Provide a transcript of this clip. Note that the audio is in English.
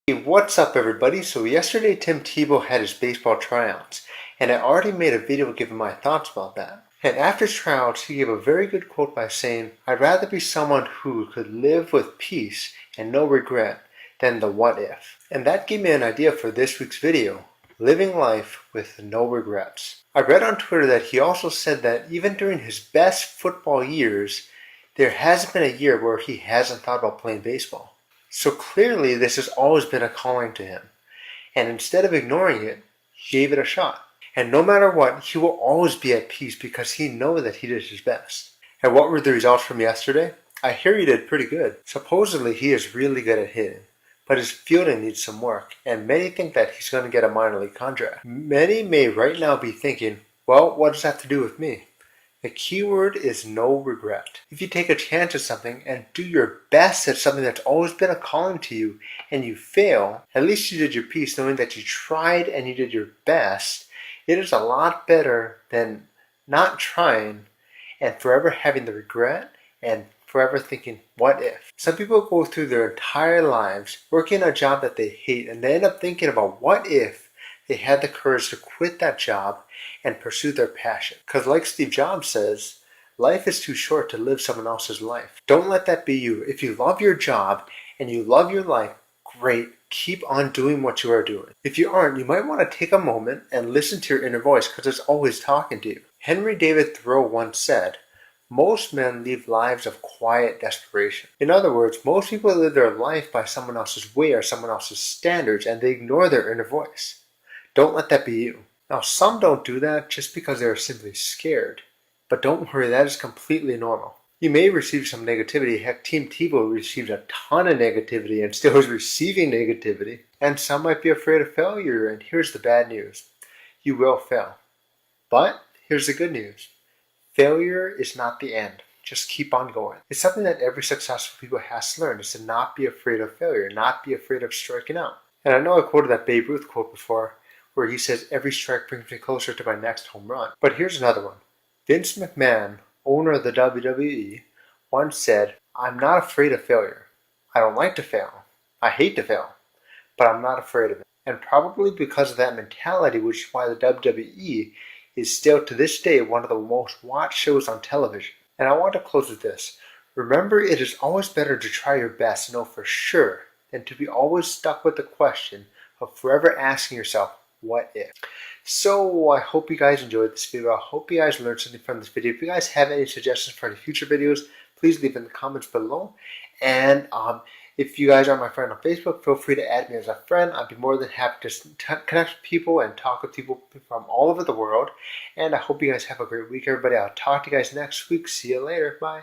Hey, what's up everybody? So yesterday Tim Tebow had his baseball tryouts, and I already made a video giving my thoughts about that. And after his tryouts, he gave a very good quote by saying, "I'd rather be someone who could live with peace and no regret than the what if." And that gave me an idea for this week's video, living life with no regrets. I read on Twitter that he also said that even during his best football years, there hasn't been a year where he hasn't thought about playing baseball. So clearly this has always been a calling to him, and instead of ignoring it, he gave it a shot. And no matter what, he will always be at peace because he knows that he did his best. And what were the results from yesterday? I hear he did pretty good. Supposedly he is really good at hitting, but his fielding needs some work, and many think that he's going to get a minor league contract. Many may right now be thinking, well, what does that have to do with me? The key word is no regret. If you take a chance at something and do your best at something that's always been a calling to you and you fail, at least you did your piece knowing that you tried and you did your best. It is a lot better than not trying and forever having the regret and forever thinking, what if? Some people go through their entire lives working a job that they hate and they end up thinking about what if they had the courage to quit that job and pursue their passion. Because like Steve Jobs says, life is too short to live someone else's life. Don't let that be you. If you love your job and you love your life, great. Keep on doing what you are doing. If you aren't, you might want to take a moment and listen to your inner voice because it's always talking to you. Henry David Thoreau once said, "Most men live lives of quiet desperation." In other words, most people live their life by someone else's way or someone else's standards and they ignore their inner voice. Don't let that be you. Now, some don't do that just because they are simply scared. But don't worry, that is completely normal. You may receive some negativity. Heck, Tim Tebow received a ton of negativity and still is receiving negativity. And some might be afraid of failure, and here's the bad news. You will fail. But here's the good news. Failure is not the end. Just keep on going. It's something that every successful people has to learn, is to not be afraid of failure, not be afraid of striking out. And I know I quoted that Babe Ruth quote before, where he says, "Every strike brings me closer to my next home run." But here's another one. Vince McMahon, owner of the WWE, once said, "I'm not afraid of failure. I don't like to fail. I hate to fail, but I'm not afraid of it." And probably because of that mentality, which is why the WWE is still to this day one of the most watched shows on television. And I want to close with this. Remember, it is always better to try your best to know for sure than to be always stuck with the question of forever asking yourself, what if? So I hope you guys enjoyed this video. I hope you guys learned something from this video. If you guys have any suggestions for any future videos, please leave in the comments below. And if you guys are my friend on Facebook, feel free to add me as a friend. I'd be more than happy to connect with people and talk with people from all over the world. And I hope you guys have a great week, everybody. I'll talk to you guys next week. See you later. Bye.